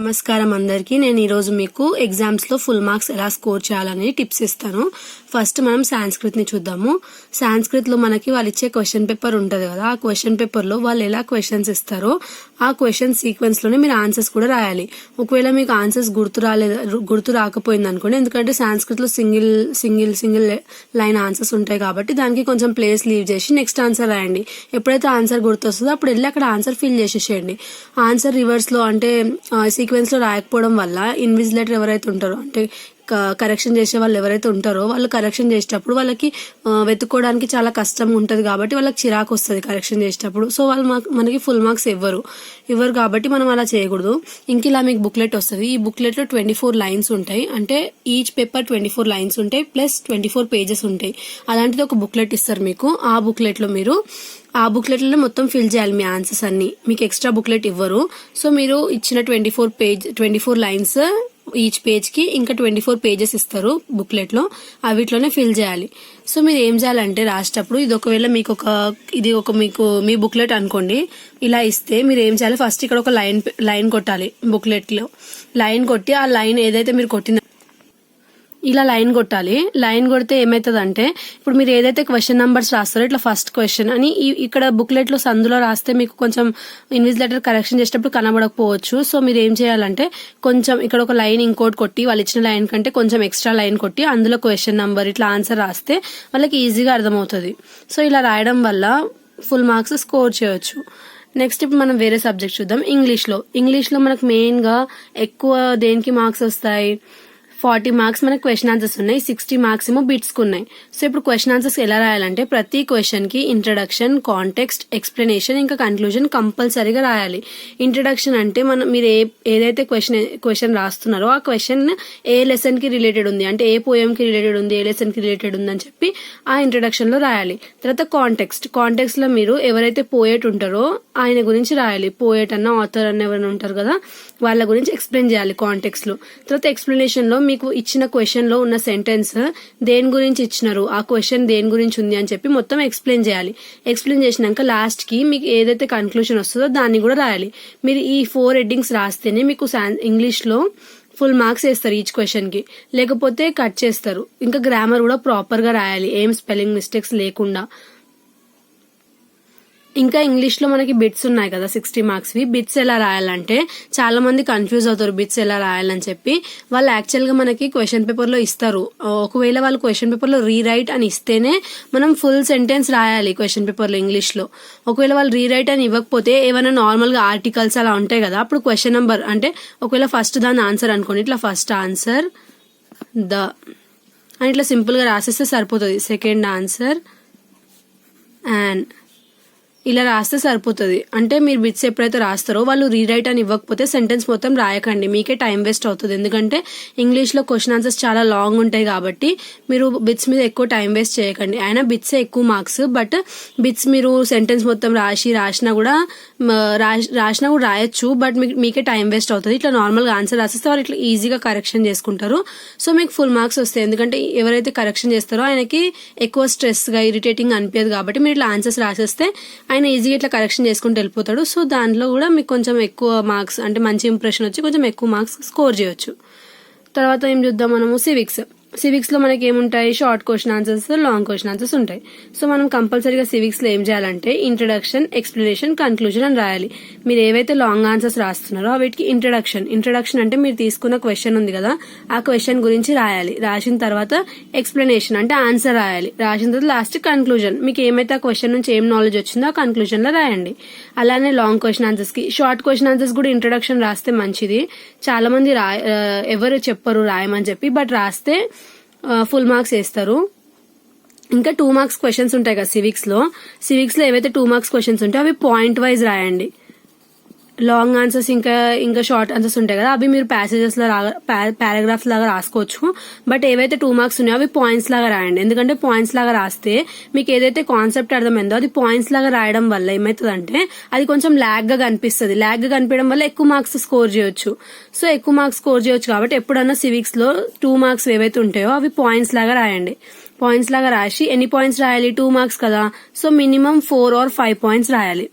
నమస్కారం అందరికీ. నేను ఈరోజు మీకు ఎగ్జామ్స్లో ఫుల్ మార్క్స్ ఎలా స్కోర్ చేయాలని టిప్స్ ఇస్తాను. ఫస్ట్ మనం సాంస్క్రిట్ని చూద్దాము. సాంస్క్రిట్లో మనకి వాళ్ళు ఇచ్చే క్వశ్చన్ పేపర్ ఉంటుంది కదా, ఆ క్వశ్చన్ పేపర్లో వాళ్ళు ఎలా క్వశ్చన్స్ ఇస్తారో ఆ క్వశ్చన్ సీక్వెన్స్లోనే మీరు ఆన్సర్స్ కూడా రాయాలి. ఒకవేళ మీకు ఆన్సర్స్ గుర్తు రాకపోయింది అనుకోండి, ఎందుకంటే సాంస్క్రిట్లో సింగిల్ లైన్ ఆన్సర్స్ ఉంటాయి కాబట్టి దానికి కొంచెం ప్లేస్ లీవ్ చేసి నెక్స్ట్ ఆన్సర్ రాయండి. ఎప్పుడైతే ఆన్సర్ గుర్తొస్తుందో అప్పుడు వెళ్ళి అక్కడ ఆన్సర్ ఫిల్ చేసేసేయండి. ఆన్సర్ రివర్స్లో అంటే సీక్వెన్స్ లో రాయకపోవడం వల్ల ఇన్విజిలేటర్ ఎవరైతే ఉంటారో అంటే కరెక్షన్ చేసే వాళ్ళు ఎవరైతే ఉంటారో వాళ్ళు కరెక్షన్ చేసేటప్పుడు వాళ్ళకి వెతుక్కోవడానికి చాలా కష్టంగా ఉంటుంది కాబట్టి వాళ్ళకి చిరాకు వస్తుంది కరెక్షన్ చేసేటప్పుడు. సో వాళ్ళు మనకి ఫుల్ మార్క్స్ ఇవ్వరు కాబట్టి మనం అలా చేయకూడదు. ఇంక ఇలా మీకు బుక్లెట్ వస్తుంది. ఈ బుక్లెట్ లో 24 లైన్స్ ఉంటాయి. అంటే ఈచ్ పేపర్ 24 లైన్స్ ఉంటాయి ప్లస్ 24 పేజెస్ ఉంటాయి. అలాంటిది ఒక బుక్లెట్ ఇస్తారు మీకు. ఆ బుక్లెట్ లో మొత్తం ఫిల్ చేయాలి మీ ఆన్సర్స్ అన్ని. మీకు ఎక్స్ట్రా బుక్లెట్ ఇవ్వరు. సో మీరు ఇచ్చిన 24 లైన్స్ ఈచ్ పేజ్ కి ఇంకా 24 పేజెస్ ఇస్తారు బుక్లెట్ లో, వీటిలోనే ఫిల్ చేయాలి. సో మీరు ఏం చేయాలంటే రాసేటప్పుడు ఇది ఒకవేళ మీకు మీ బుక్లెట్ అనుకోండి, ఇలా ఇస్తే మీరు ఏం చేయాలి, ఫస్ట్ ఇక్కడ ఒక లైన్ కొట్టాలి. బుక్లెట్ లో లైన్ కొట్టి ఆ లైన్ ఏదైతే మీరు కొట్టిన ఇలా లైన్ కొట్టాలి. లైన్ కొడితే ఏమైతుంది అంటే ఇప్పుడు మీరు ఏదైతే క్వశ్చన్ నంబర్స్ రాస్తారో ఇట్లా ఫస్ట్ క్వశ్చన్ అని ఇక్కడ బుక్లెట్ లో సందులో రాస్తే మీకు కొంచెం ఇన్విజిలేటర్ కరెక్షన్ చేసేటప్పుడు కనబడకపోవచ్చు. సో మీరు ఏం చేయాలంటే కొంచెం ఇక్కడ ఒక లైన్ ఇంకోటి కొట్టి వాళ్ళు ఇచ్చిన లైన్ కంటే కొంచెం ఎక్స్ట్రా లైన్ కొట్టి అందులో క్వశ్చన్ నంబర్ ఇట్లా ఆన్సర్ రాస్తే వాళ్ళకి ఈజీగా అర్థమవుతుంది. సో ఇలా రాయడం వల్ల ఫుల్ మార్క్స్ స్కోర్ చేయొచ్చు. నెక్స్ట్ ఇప్పుడు మనం వేరే సబ్జెక్ట్ చూద్దాం. ఇంగ్లీష్ లో మనకు మెయిన్ గా ఎక్కువ దేనికి మార్క్స్ వస్తాయి, 40 మార్క్స్ మనకి క్వశ్చన్ ఆన్సర్స్ ఉన్నాయి, 60 మార్క్స్ ఏమో బిట్స్ కు ఉన్నాయి. సో ఇప్పుడు క్వశ్చన్ ఆన్సర్స్ ఎలా రాయాలంటే ప్రతి క్వశ్చన్ కి ఇంట్రడక్షన్, కాంటెక్స్ట్, ఎక్స్ప్లెనేషన్ ఇంకా కన్క్లూజన్ కంపల్సరీగా రాయాలి. ఇంట్రడక్షన్ అంటే మీరు ఏదైతే క్వశ్చన్ రాస్తున్నారో ఆ క్వశ్చన్ ఏ లెసన్ కి రిలేటెడ్ ఉంది, అంటే ఏ పోయం కి రిలేటెడ్ ఉంది, ఏ లెసన్ కి రిలేటెడ్ ఉంది అని చెప్పి ఆ ఇంట్రడక్షన్ లో రాయాలి. తర్వాత కాంటెక్స్ట్ లో మీరు ఎవరైతే పోయెట్ ఉంటారో ఆయన గురించి రాయాలి. పోయెట్ అన్న ఆథర్ అన్న ఎవరైనా ఉంటారు కదా వాళ్ళ గురించి ఎక్స్ప్లెయిన్ చేయాలి కాంటెక్స్ట్ లో. తర్వాత ఎక్స్ప్లెనేషన్ లో మీకు ఇచ్చిన క్వశ్చన్ లో ఉన్న సెంటెన్స్ దేని గురించి ఇచ్చినారు, ఆ క్వశ్చన్ దేని గురించి ఉంది అని చెప్పి మొత్తం ఎక్స్ప్లెయిన్ చేయాలి. ఎక్స్ప్లెయిన్ చేసినాక లాస్ట్ కి మీకు ఏదైతే కన్క్లూజన్ వస్తుందో దాన్ని కూడా రాయాలి. మీరు ఈ 4 హెడ్డింగ్స్ రాస్తేనే మీకు ఇంగ్లీష్ లో ఫుల్ మార్క్స్ వేస్తారు ఈచ్ క్వశ్చన్ కి, లేకపోతే కట్ చేస్తారు. ఇంకా గ్రామర్ కూడా ప్రాపర్ గా రాయాలి, ఏం స్పెల్లింగ్ మిస్టేక్స్ లేకుండా. ఇంకా ఇంగ్లీష్ లో మనకి బిట్స్ ఉన్నాయి కదా 60 మార్క్స్ వి. బిట్స్ ఎలా రాయాలంటే చాలా మంది కన్ఫ్యూజ్ అవుతారు బిట్స్ ఎలా రాయాలని చెప్పి. వాళ్ళు యాక్చువల్ గా మనకి క్వశ్చన్ పేపర్ లో ఇస్తారు. ఒకవేళ వాళ్ళు క్వశ్చన్ పేపర్ లో రీరైట్ అని ఇస్తేనే మనం ఫుల్ సెంటెన్స్ రాయాలి క్వశ్చన్ పేపర్ లో ఇంగ్లీష్ లో. ఒకవేళ వాళ్ళు రీరైట్ అని ఇవ్వకపోతే ఏమైనా నార్మల్ గా ఆర్టికల్స్ అలా ఉంటాయి కదా, అప్పుడు క్వశ్చన్ నంబర్ అంటే ఒకవేళ ఫస్ట్ దాని ఆన్సర్ అనుకోండి, ఇట్లా ఫస్ట్ ఆన్సర్ అని ఇట్లా సింపుల్ గా రాసేస్తే సరిపోతుంది. సెకండ్ ఆన్సర్ అండ్ ఇలా రాస్తే సరిపోతుంది. అంటే మీరు బిట్స్ ఎప్పుడైతే రాస్తారో వాళ్ళు రీరైట్ అని ఇవ్వకపోతే సెంటెన్స్ మొత్తం రాయకండి, మీకే టైం వేస్ట్ అవుతుంది. ఎందుకంటే ఇంగ్లీష్ లో క్వశ్చన్ ఆన్సర్స్ చాలా లాంగ్ ఉంటాయి కాబట్టి మీరు బిట్స్ మీద ఎక్కువ టైం వేస్ట్ చేయకండి. అయినా బిట్స్ ఎక్కువ మార్క్స్, బట్ బిట్స్ మీరు సెంటెన్స్ మొత్తం రాసినా కూడా రాయొచ్చు, బట్ మీకే టైం వేస్ట్ అవుతుంది. ఇట్లా నార్మల్ గా ఆన్సర్ రాసిస్తే వాళ్ళు ఇట్లా ఈజీగా కరెక్షన్ చేసుకుంటారు. సో మీకు ఫుల్ మార్క్స్ వస్తాయి. ఎందుకంటే ఎవరైతే కరెక్షన్ చేస్తారో ఆయనకి ఎక్కువ స్ట్రెస్ గా ఇరిటేటింగ్ అనిపించదు కాబట్టి మీరు ఇట్లా ఆన్సర్స్ రాసేస్తే ఆయన ఈజీగా ఇట్లా కరెక్షన్ చేసుకుంటూ వెళ్ళిపోతాడు. సో దాంట్లో కూడా మీకు కొంచెం ఎక్కువ మార్క్స్ అంటే మంచి ఇంప్రెషన్ వచ్చి కొంచెం ఎక్కువ మార్క్స్ స్కోర్ చేయొచ్చు. తర్వాత ఏం చూద్దాం మనము, సివిక్స్ లో మనకి ఏముంటాయి, short question answers, long question answers ఉంటాయి. సో మనం కంపల్సరీగా సివిక్స్ లో ఏం చేయాలంటే ఇంట్రడక్షన్, ఎక్స్ప్లెనేషన్, కన్క్లూజన్ అని రాయాలి. మీరు ఏవైతే లాంగ్ ఆన్సర్స్ రాస్తున్నారో వీటికి ఇంట్రడక్షన్ అంటే మీరు తీసుకున్న క్వశ్చన్ ఉంది కదా ఆ క్వశ్చన్ గురించి రాయాలి. రాసిన తర్వాత ఎక్స్ప్లెనేషన్ అంటే ఆన్సర్ రాయాలి. రాసిన తర్వాత లాస్ట్ కన్క్లూజన్, మీకు ఏమైతే ఆ క్వశ్చన్ నుంచి ఏం నాలెడ్జ్ వచ్చిందో ఆ కన్క్లూజన్ లో రాయండి. అలానే లాంగ్ క్వశ్చన్ ఆన్సర్స్ కి షార్ట్ క్వశ్చన్ ఆన్సర్స్ కూడా ఇంట్రడక్షన్ రాస్తే మంచిది. చాలా మంది ఎవరు చెప్పరు రాయమని చెప్పి, బట్ రాస్తే ఫుల్ మార్క్స్ వేస్తారు. ఇంకా 2 మార్క్స్ క్వశ్చన్స్ ఉంటాయి కదా సివిక్స్ లో ఏవైతే 2 మార్క్స్ క్వశ్చన్స్ ఉంటాయో అవి పాయింట్ వైజ్ రాయండి. లాంగ్ ఆన్సర్స్ ఇంకా షార్ట్ ఆన్సర్స్ ఉంటాయి కదా అవి మీరు ప్యాసేజెస్ లో పారాగ్రాఫ్స్ లాగా రాసుకోవచ్చు. బట్ ఏవైతే 2 మార్క్స్ ఉన్నాయో అవి పాయింట్స్ లాగా రాయండి. ఎందుకంటే పాయింట్స్ లాగా రాస్తే మీకు ఏదైతే కాన్సెప్ట్ అర్థమైందో అది పాయింట్స్ లాగా రాయడం వల్ల ఏమవుతుందంటే అది కొంచెం లాగ్ గా కనిపిస్తుంది. లాగ్ గా కనిపించడం వల్ల ఎక్కువ మార్క్స్ స్కోర్ చేయొచ్చు. సో ఎక్కువ మార్క్స్ స్కోర్ చేయొచ్చు కాబట్టి ఎప్పుడన్నా సివిక్స్ లో 2 మార్క్స్ ఏవైతే ఉంటాయో అవి పాయింట్స్ లాగా రాయండి. పాయింట్స్ లాగా రాసి ఎన్ని పాయింట్స్ రాయాలి, 2 మార్క్స్ కదా, సో మినిమం 4 or 5 పాయింట్స్ రాయాలి.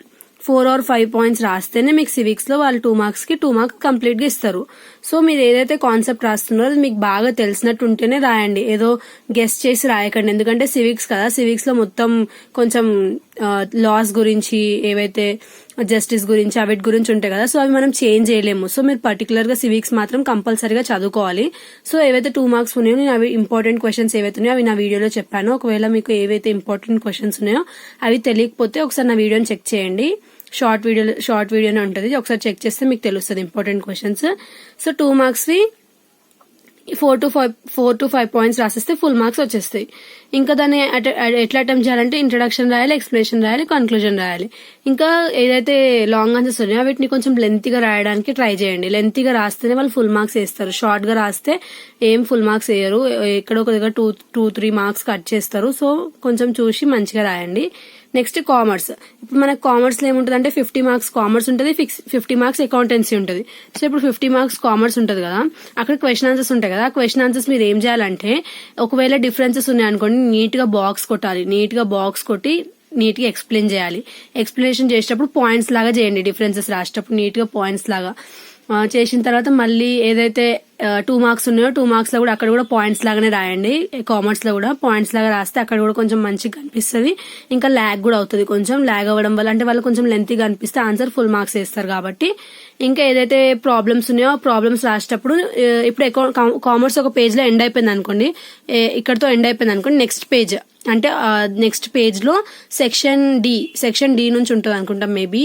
4 or 5 పాయింట్స్ రాస్తేనే మీకు సివిక్స్ లో వాళ్ళు 2 మార్క్స్ కి 2 మార్క్స్ కంప్లీట్ గా ఇస్తారు. సో మీరు ఏదైతే కాన్సెప్ట్ రాస్తున్నారో అది మీకు బాగా తెలిసినట్టు ఉంటేనే రాయండి, ఏదో గెస్ట్ చేసి రాయకండి. ఎందుకంటే సివిక్స్ కదా, సివిక్స్ లో మొత్తం కొంచెం లాస్ గురించి, ఏవైతే జస్టిస్ గురించి, అవిటి గురించి ఉంటాయి కదా, సో అవి మనం చేంజ్ చేయలేము. సో మీరు పర్టికులర్ గా సివిక్స్ మాత్రం కంపల్సరీగా చదువుకోవాలి. సో ఏవైతే 2 మార్క్స్ ఉన్నాయో, నేను అవి ఇంపార్టెంట్ క్వశ్చన్స్ ఏవైతే ఉన్నాయో అవి నా వీడియోలో చెప్పాను. ఒకవేళ మీకు ఏవైతే ఇంపార్టెంట్ క్వశ్చన్స్ ఉన్నాయో అవి తెలియకపోతే ఒకసారి నా వీడియోని చెక్ చేయండి. షార్ట్ వీడియోనే ఉంటుంది, ఒకసారి చెక్ చేస్తే మీకు తెలుస్తుంది important questions. So 2 marks 4 to 5 points రాసిస్తే ఫుల్ మార్క్స్ వచ్చేస్తాయి. ఇంకా దాన్ని ఎట్లా అటెంప్ట్ చేయాలంటే ఇంట్రడక్షన్ రాయాలి, ఎక్స్ప్లెనేషన్ రాయాలి, కన్క్లూజన్ రాయాలి. ఇంకా ఏదైతే లాంగ్ ఆన్సర్స్ ఉన్నాయో వీటిని కొంచెం లెంతీగా రాయడానికి ట్రై చేయండి. లెంతీగా రాస్తేనే వాళ్ళు ఫుల్ మార్క్స్ వేస్తారు. షార్ట్ గా రాస్తే ఏం ఫుల్ మార్క్స్ వేయరు, ఎక్కడో ఒక దగ్గర 2-3 మార్క్స్ కట్ చేస్తారు. సో కొంచెం చూసి మంచిగా రాయండి. Next commerce. ఇప్పుడు మనకు కామర్స్ లో ఏముంటుంది అంటే 50 మార్క్స్ కామర్స్ ఉంటుంది, 50 మార్క్స్ అకౌంటెన్సీ ఉంటుంది. సో ఇప్పుడు 50 మార్క్స్ కామర్స్ ఉంటుంది కదా, అక్కడ క్వశ్చన్ ఆన్సర్స్ ఉంటాయి కదా. క్వశ్చన్ ఆన్సర్స్ మీరు ఏం చేయాలంటే, ఒకవేళ డిఫరెన్సెస్ ఉన్నాయి అనుకోండి, నీట్ గా బాక్స్ కొట్టాలి. నీట్ గా బాక్స్ కొట్టి నీట్ గా ఎక్స్ప్లెయిన్ చేయాలి. ఎక్స్ప్లెనేషన్ చేసేటప్పుడు పాయింట్స్ లాగా చేయండి, డిఫరెన్సెస్ రాసేటప్పుడు నీట్ గా పాయింట్స్ లాగా చేసిన తర్వాత మళ్ళీ ఏదైతే 2 మార్క్స్ ఉన్నాయో 2 మార్క్స్ లో కూడా అక్కడ కూడా పాయింట్స్ లాగానే రాయండి. కామర్స్ లో కూడా పాయింట్స్ లాగా రాస్తే అక్కడ కూడా కొంచెం మంచిగా కనిపిస్తుంది. ఇంకా ల్యాగ్ కూడా అవుతుంది, కొంచెం ల్యాగ్ అవ్వడం వల్ల, అంటే వాళ్ళు కొంచెం లెంతీగా అనిపిస్తే ఆన్సర్ ఫుల్ మార్క్స్ వేస్తారు కాబట్టి. ఇంకా ఏదైతే ప్రాబ్లమ్స్ ఉన్నాయో ఆ ప్రాబ్లమ్స్ రాసేటప్పుడు, ఇప్పుడు కామర్స్ ఒక పేజ్ లో ఎండ్ అయిపోయింది అనుకోండి, ఇక్కడతో ఎండ్ అయిపోయింది అనుకోండి, నెక్స్ట్ పేజ్ అంటే నెక్స్ట్ పేజ్ లో సెక్షన్ డి నుంచి ఉంటుంది అనుకుంటాం maybe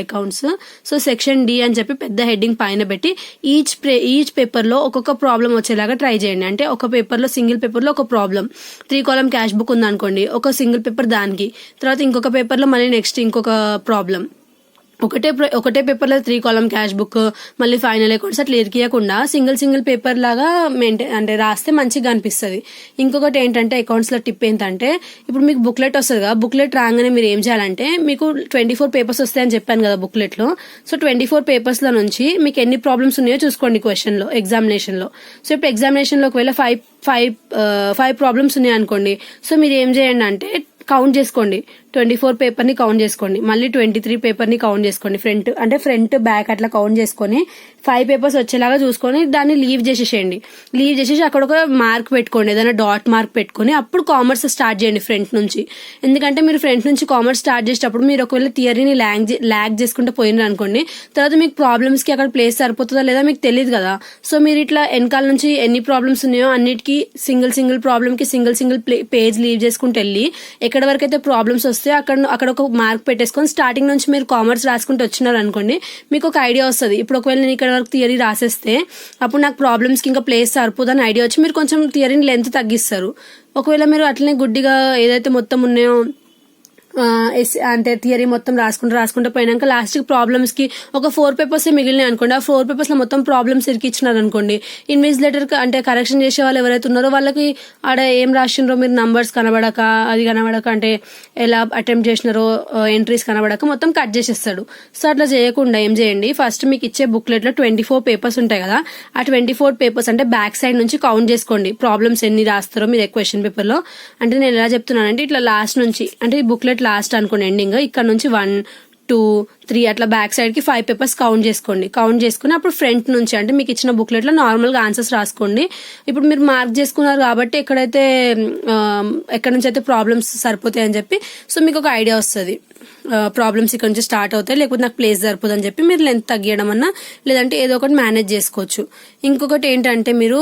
accounts. So section D అని చెప్పి పెద్ద హెడ్డింగ్ పైన పెట్టి ఈచ్ పేపర్ లో ఒక్కొక్క ప్రాబ్లం వచ్చేలాగా ట్రై చేయండి. అంటే ఒక పేపర్ లో, సింగిల్ పేపర్ లో ఒక ప్రాబ్లం, 3 కాలమ్ క్యాష్ బుక్ ఉందనుకోండి, ఒక సింగిల్ పేపర్ దానికి, తర్వాత ఇంకొక పేపర్ లో మళ్ళీ నెక్స్ట్ ఇంకొక ప్రాబ్లం. ఒకటే పేపర్ లో 3 కాలమ్ క్యాష్ బుక్, మళ్ళీ ఫైనల్ అకౌంట్స్ అట్లా ఇరికియకుండా సింగిల్ పేపర్ లాగా అంటే రాస్తే మంచిగా అనిపిస్తుంది. ఇంకొకటి ఏంటంటే అకౌంట్స్ లో టిప్ ఏంటంటే, ఇప్పుడు మీకు బుక్లెట్ వస్తుంది కదా, బుక్లెట్ రాగానే మీరు ఏం చేయాలంటే, మీకు 24 పేపర్స్ వస్తాయని చెప్పాను కదా బుక్లెట్ లో. సో 24 పేపర్స్ లో నుంచి మీకు ఎన్ని ప్రాబ్లమ్స్ ఉన్నాయో చూసుకోండి క్వశ్చన్ లో, ఎగ్జామినేషన్ లో. సో ఇప్పుడు ఎగ్జామినేషన్ లో ఒకవేళ 5 ప్రాబ్లమ్స్ ఉన్నాయి అనుకోండి, సో మీరు ఏం చేయండి అంటే కౌంట్ చేసుకోండి, 24 పేపర్ ని కౌంట్ చేసుకోండి, మళ్ళీ 23 పేపర్ ని కౌంట్ చేసుకోండి, ఫ్రంట్ బ్యాక్ అట్లా కౌంట్ చేసుకొని 5 పేపర్స్ వచ్చేలాగా చూసుకొని దాన్ని లీవ్ చేసేసేయండి. లీవ్ చేసేసి అక్కడ ఒక మార్క్ పెట్టుకోండి, ఏదైనా డాట్ మార్క్ పెట్టుకుని అప్పుడు కామర్స్ స్టార్ట్ చేయండి ఫ్రంట్ నుంచి. ఎందుకంటే మీరు ఫ్రంట్ నుంచి కామర్స్ స్టార్ట్ చేసేటప్పుడు మీరు ఒకవేళ థియరీని ల్యాగ్ చేసుకుంటూ పోయినారు అనుకోండి, తర్వాత మీకు ప్రాబ్లమ్స్ కి అక్కడ ప్లేస్ సరిపోతుందా లేదా మీకు తెలియదు కదా. సో మీరు ఇట్లా వెనకాల నుంచి ఎన్ని ప్రాబ్లమ్స్ ఉన్నాయో అన్నిటికీ సింగిల్ ప్రాబ్లమ్ కి సింగిల్ పేజ్ లీవ్ చేసుకుంటూ వెళ్ళి ఎక్కడ వరకు అయితే ప్రాబ్లమ్స్ వస్తే అక్కడ ఒక మార్క్ పెట్టేసుకొని స్టార్టింగ్ నుంచి మీరు కామర్స్ రాసుకుంటూ వచ్చినారు అనుకోండి, మీకు ఒక ఐడియా వస్తుంది. ఇప్పుడు ఒకవేళ నేను ఇక్కడ వరకు థియరీ రాసేస్తే అప్పుడు నాకు ప్రాబ్లమ్స్ కి ఇంకా ప్లేస్ సరిపోదని ఐడియా వచ్చి మీరు కొంచెం థియరీని లెంత్ తగ్గిస్తారు. ఒకవేళ మీరు అట్లనే గుడ్డిగా ఏదైతే మొత్తం ఉన్నాయో అంటే థియరీ మొత్తం రాసుకుంటూ పోయినాక లాస్ట్ కి ప్రాబ్లమ్స్ కి ఒక 4 పేపర్స్ మిగిలినాయి అనుకోండి, ఆ 4 పేపర్స్ లో మొత్తం ప్రాబ్లమ్స్ ఇరికిచ్చినారు అనుకోండి, ఇన్విజిలేటర్ అంటే కరెక్షన్ చేసే వాళ్ళు ఎవరైతే ఉన్నారో వాళ్ళకి ఆడ ఏం రాసిండ్రో మీరు నంబర్స్ కనబడక, అది కనబడక, అంటే ఎలా అటెంప్ట్ చేసినారో ఎంట్రీస్ కనబడక మొత్తం కట్ చేసేస్తాడు. సో అట్లా చేయకుండా ఏం చేయండి, ఫస్ట్ మీకు ఇచ్చే బుక్లెట్ లో 24 పేపర్స్ ఉంటాయి కదా, ఆ 24 పేపర్స్ అంటే బ్యాక్ సైడ్ నుంచి కౌంట్ చేసుకోండి ప్రాబ్లమ్స్ ఎన్ని రాస్తారో మీరు క్వశ్చన్ పేపర్ లో. అంటే నేను ఎలా చెప్తున్నానంటే, ఇట్లా లాస్ట్ నుంచి అంటే ఈ బుక్లెట్ లాస్ట్ అనుకోండి ఎండింగ్, ఇక్కడ నుంచి 1, 2, 3 అట్లా బ్యాక్ సైడ్ కి 5 పేపర్స్ కౌంట్ చేసుకుని అప్పుడు ఫ్రంట్ నుంచి అంటే మీకు ఇచ్చిన బుక్లెట్ లో నార్మల్ గా ఆన్సర్స్ రాసుకోండి. ఇప్పుడు మీరు మార్క్ చేసుకున్నారు కాబట్టి ఎక్కడ నుంచి అయితే ప్రాబ్లమ్స్ సరిపోతాయి అని చెప్పి, సో మీకు ఒక ఐడియా వస్తుంది ప్రాబ్లమ్స్ ఇక్కడ నుంచి స్టార్ట్ అవుతాయి, లేకపోతే నాకు ప్లేస్ సరిపోదు అని చెప్పి మీరు లెంత్ తగ్గియడం అన్నా లేదంటే ఏదో ఒకటి మేనేజ్ చేసుకోవచ్చు. ఇంకొకటి ఏంటంటే, మీరు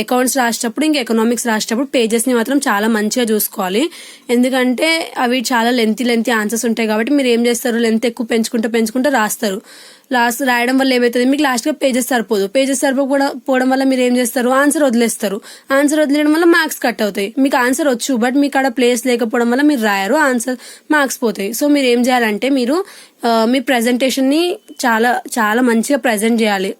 అకౌంట్స్ రాసేటప్పుడు ఇంకా ఎకనామిక్స్ రాసేటప్పుడు పేజెస్ ని మాత్రం చాలా మంచిగా చూసుకోవాలి. ఎందుకంటే అవి చాలా లెంతీ ఆన్సర్స్ ఉంటాయి కాబట్టి మీరు ఏం చేస్తారు, లెంత్ ఎక్కువ పెంచుకుంటూ రాస్తారు. రాయడం వల్ల ఏమవుతుంది, మీకు లాస్ట్ గా పేజెస్ సరిపోకపోవడం వల్ల మీరు ఏం చేస్తారు, ఆన్సర్ వదిలేయడం వల్ల మార్క్స్ కట్ అవుతాయి. మీకు ఆన్సర్ వచ్చు బట్ మీకు ఆడ ప్లేస్ లేకపోవడం వల్ల మీరు రాయరు, ఆన్సర్ మార్క్స్ పోతాయి. సో మీరు ఏం చేయాలంటే, మీరు మీ ప్రెజెంటేషన్ ని చాలా చాలా మంచిగా ప్రెజెంట్ చేయాలి.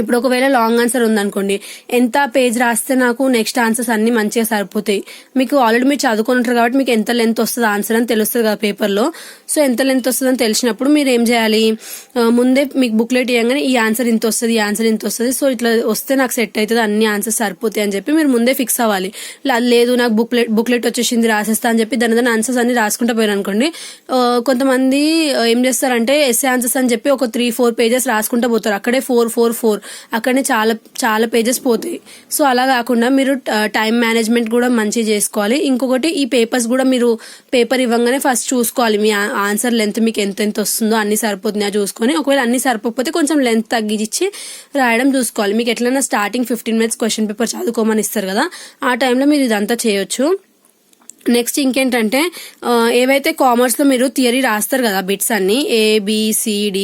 ఇప్పుడు ఒకవేళ లాంగ్ ఆన్సర్ ఉందనుకోండి, ఎంత పేజ్ రాస్తే నాకు నెక్స్ట్ ఆన్సర్స్ అన్ని మంచిగా సరిపోతాయి. మీకు ఆల్రెడీ మీరు చదువుకుని ఉంటారు కాబట్టి మీకు ఎంత లెంత్ వస్తుంది ఆన్సర్ అని తెలుస్తుంది కదా పేపర్లో. సో ఎంత లెంత్ వస్తుంది అని తెలిసినప్పుడు మీరు ఏం చేయాలి, ముందే మీకు బుక్లెట్ ఇవ్వగానే ఈ ఆన్సర్ ఇంత వస్తుంది, ఈ ఆన్సర్ ఇంత వస్తుంది, సో ఇట్లా వస్తే నాకు సెట్ అవుతుంది, అన్ని ఆన్సర్స్ సరిపోతాయి అని చెప్పి మీరు ముందే ఫిక్స్ అవ్వాలి. లేదు నాకు బుక్లెట్ వచ్చేసింది రాసేస్తా అని చెప్పి దాని ఆన్సర్స్ అన్ని రాసుకుంటూ పోయారు అనుకోండి. కొంతమంది ఏం చేస్తారంటే ఎస్ఏ ఆన్సర్స్ అని చెప్పి ఒక 3-4 పేజెస్ రాసుకుంటూ పోతారు. అక్కడే 4 అక్కడనే చాలా చాలా పేజెస్ పోతాయి. సో అలా కాకుండా మీరు టైం మేనేజ్మెంట్ కూడా మంచిగా చేసుకోవాలి. ఇంకొకటి ఈ పేపర్స్ కూడా మీరు పేపర్ ఇవ్వగానే ఫస్ట్ చూసుకోవాలి మీ ఆన్సర్ లెంత్ మీకు ఎంత వస్తుందో, అన్ని సరిపోతున్నాయో చూసుకొని, ఒకవేళ అన్ని సరిపోకపోతే కొంచెం లెంత్ తగ్గించి రాయడం చూసుకోవాలి. మీకు ఎట్లైనా స్టార్టింగ్ 15 minutes క్వశ్చన్ పేపర్ చదువుకోమని ఇస్తారు కదా, ఆ టైంలో మీరు ఇదంతా చేయొచ్చు. నెక్స్ట్ ఇంకేంటంటే ఏవైతే కామర్స్లో మీరు థియరీ రాస్తారు కదా బిట్స్ అన్ని ABCD,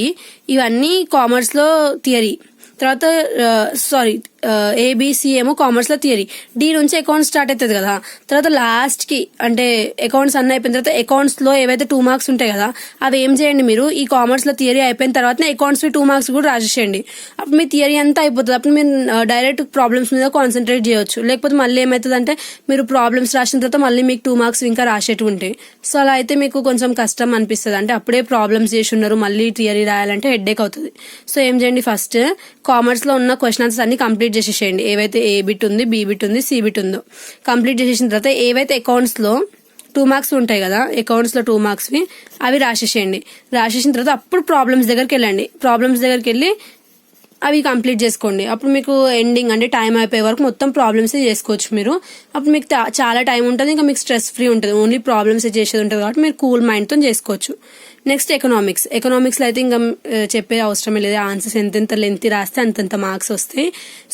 ఇవన్నీ కామర్స్లో థియరీ. తర్వాత ABC ఏమో కామర్స్ లో థియరీ, D నుంచి అకౌంట్స్ స్టార్ట్ అవుతుంది కదా. తర్వాత లాస్ట్ కి అంటే అకౌంట్స్ అన్నీ అయిపోయిన తర్వాత అకౌంట్స్ లో ఏవైతే 2 marks ఉంటాయి కదా, అవి ఏం చేయండి, మీరు ఈ కామర్స్ లో థియరీ అయిపోయిన తర్వాత అకౌంట్స్ 2 marks కూడా రాసేసేయండి. అప్పుడు మీ థియరీ అంతా అయిపోతుంది. అప్పుడు మీరు డైరెక్ట్ ప్రాబ్లమ్స్ మీద కాన్సన్ట్రేట్ చేయొచ్చు. లేకపోతే మళ్ళీ ఏమవుతుంది అంటే మీరు ప్రాబ్లమ్స్ రాసిన తర్వాత మళ్ళీ మీకు 2 marks ఇంకా రాసేట్టు ఉంటాయి. సో అలా అయితే మీకు కొంచెం కష్టం అనిపిస్తుంది. అంటే అప్పుడే ప్రాబ్లమ్స్ చేసి ఉన్నారు, మళ్ళీ థియరీ రాయాలంటే హెడ్ఏక్ అవుతుంది. సో ఏం చేయండి, ఫస్ట్ కామర్స్ లో ఉన్న క్వశ్చన్ ఆన్సర్స్ అన్ని కంప్లీట్ చేసేసేయండి. ఏవైతే A బిట్ ఉంది, B బిట్ ఉంది, C బిట్ ఉందో కంప్లీట్ చేసేసిన తర్వాత ఏవైతే అకౌంట్స్ లో 2 marks ఉంటాయి కదా, అకౌంట్స్ లో 2 marks అవి రాసేసేయండి. రాసేసిన తర్వాత అప్పుడు ప్రాబ్లమ్స్ దగ్గరికి వెళ్ళండి. ప్రాబ్లమ్స్ దగ్గరికి వెళ్ళి అవి కంప్లీట్ చేసుకోండి. అప్పుడు మీకు ఎండింగ్ అంటే టైం అయిపోయే వరకు మొత్తం ప్రాబ్లమ్స్ చేసుకోవచ్చు మీరు. అప్పుడు మీకు చాలా టైం ఉంటుంది, ఇంకా మీకు స్ట్రెస్ ఫ్రీ ఉంటుంది. ఓన్లీ ప్రాబ్లమ్స్ చేసేది ఉంటుంది కాబట్టి మీరు కూల్ మైండ్తో చేసుకోవచ్చు. నెక్స్ట్ ఎకనామిక్స్లో అయితే ఇంకా చెప్పే అవసరమే లేదు. ఆన్సర్స్ ఎంతెంత లెంత్ రాస్తే అంతంత మార్క్స్ వస్తాయి.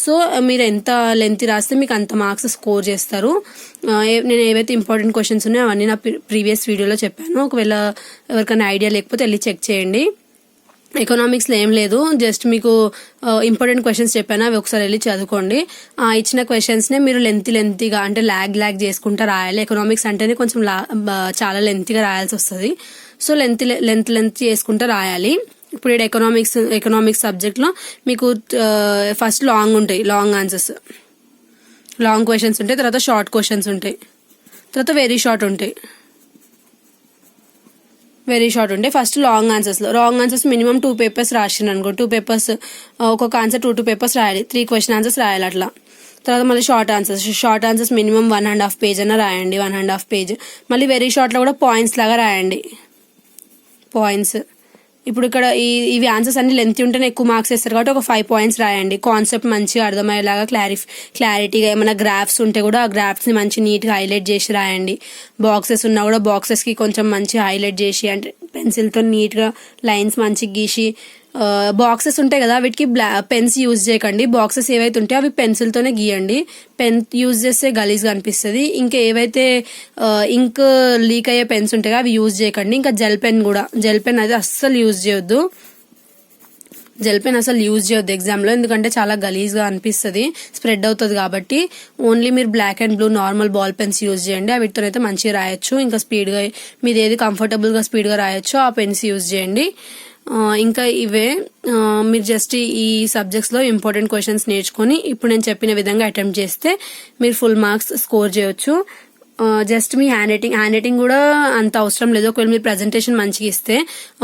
సో మీరు ఎంత లెంత్ రాస్తే మీకు అంత మార్క్స్ స్కోర్ చేస్తారు. నేను ఏవైతే ఇంపార్టెంట్ క్వశ్చన్స్ ఉన్నాయో అవన్నీ నా ప్రీవియస్ వీడియోలో చెప్పాను. ఒకవేళ ఎవరికైనా ఐడియా లేకపోతే వెళ్ళి చెక్ చేయండి. ఎకనామిక్స్లో ఏం లేదు, జస్ట్ మీకు ఇంపార్టెంట్ క్వశ్చన్స్ చెప్పాను, అవి ఒకసారి వెళ్ళి చదువుకోండి. ఇచ్చిన క్వశ్చన్స్నే మీరు లెంతీగా అంటే ల్యాగ్ చేసుకుంటా రాయాలి. ఎకనామిక్స్ అంటేనే కొంచెం చాలా లెంతీగా రాయాల్సి వస్తుంది. సో లెంత్ చేసుకుంటా రాయాలి. ఇప్పుడు ఎకనామిక్స్ సబ్జెక్ట్లో మీకు ఫస్ట్ లాంగ్ ఉంటాయి, లాంగ్ ఆన్సర్స్, లాంగ్ క్వశ్చన్స్ ఉంటాయి. తర్వాత షార్ట్ క్వశ్చన్స్ ఉంటాయి. తర్వాత వెరీ షార్ట్ ఉంటాయి. First long answers minimum 2 papers రాసిన అనుకో, 2 papers ఒక్కొక్క ఆన్సర్ 2 papers రాయాలి. 3 question answers రాయాలి అట్లా. తర్వాత మళ్ళీ షార్ట్ ఆన్సర్స్ మినిమం 1.5 page అయినా రాయండి, 1.5 page. మళ్ళీ వెరీ షార్ట్లో కూడా పాయింట్స్ లాగా రాయండి, పాయింట్స్. ఇప్పుడు ఇక్కడ ఇవి ఆన్సర్స్ అన్ని లెంత్ ఉంటేనే ఎక్కువ మార్క్స్ వేస్తారు కాబట్టి ఒక 5 points రాయండి. కాన్సెప్ట్ మంచిగా అర్థమయ్యేలాగా క్లారిటీగా, ఏమైనా గ్రాఫ్స్ ఉంటే కూడా ఆ గ్రాఫ్స్ని మంచి నీట్గా హైలైట్ చేసి రాయండి. బాక్సెస్ ఉన్నా కూడా బాక్సెస్కి కొంచెం మంచిగా హైలైట్ చేసి, అంటే పెన్సిల్తో నీట్గా లైన్స్ మంచిగా గీసి. బాక్సెస్ ఉంటాయి కదా, వీటికి పెన్స్ యూజ్ చేయకండి. బాక్సెస్ ఏవైతే ఉంటాయో అవి పెన్సిల్తోనే గీయండి. పెన్ యూజ్ చేస్తే గలీజ్గా అనిపిస్తుంది. ఇంకా ఏవైతే ఇంక్ లీక్ అయ్యే పెన్స్ ఉంటాయో అవి యూజ్ చేయకండి. ఇంకా జెల్ పెన్ అయితే అస్సలు యూజ్ చేయొద్దు. ఎగ్జామ్లో, ఎందుకంటే చాలా గలీజ్గా అనిపిస్తుంది, స్ప్రెడ్ అవుతుంది కాబట్టి. ఓన్లీ మీరు black and blue normal ball pens use చేయండి. వీటితో అయితే మంచిగా రాయొచ్చు. ఇంకా స్పీడ్గా మీది ఏది కంఫర్టబుల్గా స్పీడ్గా రాయొచ్చో ఆ పెన్స్ యూజ్ చేయండి. ఇంకా ఇవే మీరు జస్ట్ ఈ సబ్జెక్ట్స్లో ఇంపార్టెంట్ క్వశ్చన్స్ నేర్చుకొని ఇప్పుడు నేను చెప్పిన విధంగా అటెంప్ట్ చేస్తే మీరు ఫుల్ మార్క్స్ స్కోర్ చేయొచ్చు. జస్ట్ మీ హ్యాండ్ రైటింగ్ కూడా అంత అవసరం లేదు. ఒకవేళ మీరు ప్రెజెంటేషన్ మంచిగా ఇస్తే,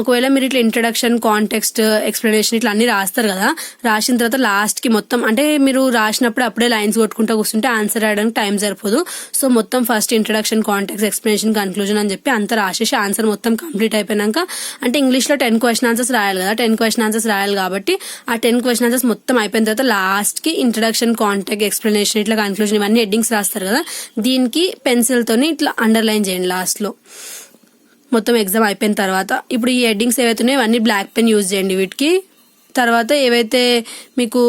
ఒకవేళ మీరు ఇట్లా ఇంట్రడక్షన్, కాంటెక్స్ట్, ఎక్స్ప్లెనేషన్ ఇట్లా అన్ని రాస్తారు కదా, రాసిన తర్వాత లాస్ట్కి మొత్తం అంటే మీరు రాసినప్పుడు అప్పుడే లైన్స్ కొట్టుకుంటూ కూర్చుంటే ఆన్సర్ రాయడానికి టైం సరిపోదు. సో మొత్తం first introduction, context, explanation, conclusion అని చెప్పి అంతా రాసేసి ఆన్సర్ మొత్తం కంప్లీట్ అయిపోయినాక, అంటే ఇంగ్లీష్లో 10 question answers రాయాలి కదా, 10 question answers రాయాలి కాబట్టి ఆ 10 question answers మొత్తం అయిపోయిన తర్వాత లాస్ట్కి ఇంట్రడక్షన్, కాంటెక్స్ట్, ఎక్స్ప్లెనేషన్, ఇట్లా కన్క్లూజన్ ఇవన్నీ హెడ్డింగ్స్ రాస్తారు కదా, దీనికి పెన్సిల్తోని ఇట్లా అండర్లైన్ చేయండి లాస్ట్లో మొత్తం ఎగ్జామ్ అయిపోయిన తర్వాత. ఇప్పుడు ఈ హెడ్డింగ్స్ ఏవైతే ఉన్నాయో ఇవన్నీ బ్లాక్ పెన్ యూజ్ చేయండి వీటికి. తర్వాత ఏవైతే మీకు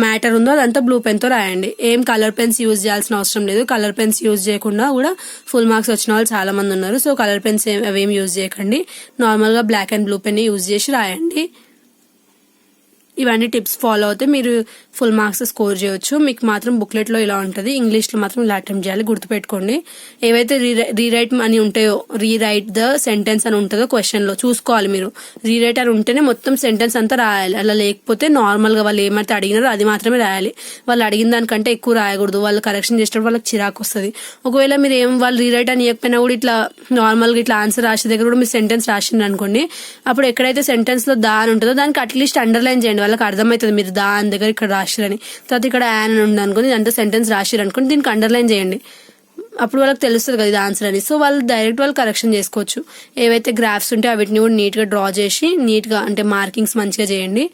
మ్యాటర్ ఉందో అదంతా బ్లూ పెన్తో రాయండి. ఏం కలర్ పెన్స్ యూజ్ చేయాల్సిన అవసరం లేదు. కలర్ పెన్స్ యూజ్ చేయకుండా కూడా ఫుల్ మార్క్స్ వచ్చిన వాళ్ళు చాలా మంది ఉన్నారు. సో కలర్ పెన్స్ అవేం యూజ్ చేయకండి. నార్మల్గా black and blue pen use చేసి రాయండి. ఇవన్నీ టిప్స్ ఫాలో అయితే మీరు ఫుల్ మార్క్స్ స్కోర్ చేయొచ్చు. మీకు మాత్రం బుక్లెట్లో ఇలా ఉంటుంది, ఇంగ్లీష్లో మాత్రం ఇలా అటెంప్ట్ చేయాలి. గుర్తుపెట్టుకోండి, ఏవైతే రీరైట్ అని ఉంటాయో, రీరైట్ ద సెంటెన్స్ అని ఉంటుందో క్వశ్చన్లో చూసుకోవాలి మీరు. రీరైట్ అని ఉంటేనే మొత్తం సెంటెన్స్ అంతా రాయాలి. అలా లేకపోతే నార్మల్గా వాళ్ళు ఏమైతే అడిగినారో అది మాత్రమే రాయాలి. వాళ్ళు అడిగిన దానికంటే ఎక్కువ రాయకూడదు. వాళ్ళు కరెక్షన్ చేసేటప్పుడు వాళ్ళకి చిరాకు వస్తుంది. ఒకవేళ మీరు వాళ్ళు రీరైట్ అని ఇవ్వకపోయినా కూడా ఇట్లా నార్మల్గా ఇట్లా ఆన్సర్ రాసే దగ్గర కూడా మీరు సెంటెన్స్ రాసింది అనుకోండి, అప్పుడు ఎక్కడైతే సెంటెన్స్లో దా అని ఉంటుందో దానికి అట్లీస్ట్ అండర్లైన్ చేయండి. వాళ్ళకి అర్థమవుతుంది మీరు దా అని దగ్గర ఇక్కడ రాసిరని. తర్వాత ఇక్కడ యాన్ అని ఉంది అనుకోండి, ఇదంతా సెంటెన్స్ రాసిరు అనుకోండి, దీనికి అండర్లైన్ చేయండి. అప్పుడు వాళ్ళకి తెలుస్తుంది కదా ఇది ఆన్సర్ అని. సో వాళ్ళు డైరెక్ట్ వాళ్ళు కరెక్షన్ చేసుకోవచ్చు. ఏవైతే గ్రాఫ్స్ ఉంటే వీటిని కూడా నీట్గా డ్రా చేసి నీట్గా అంటే మార్కింగ్స్ మంచిగా చేయండి.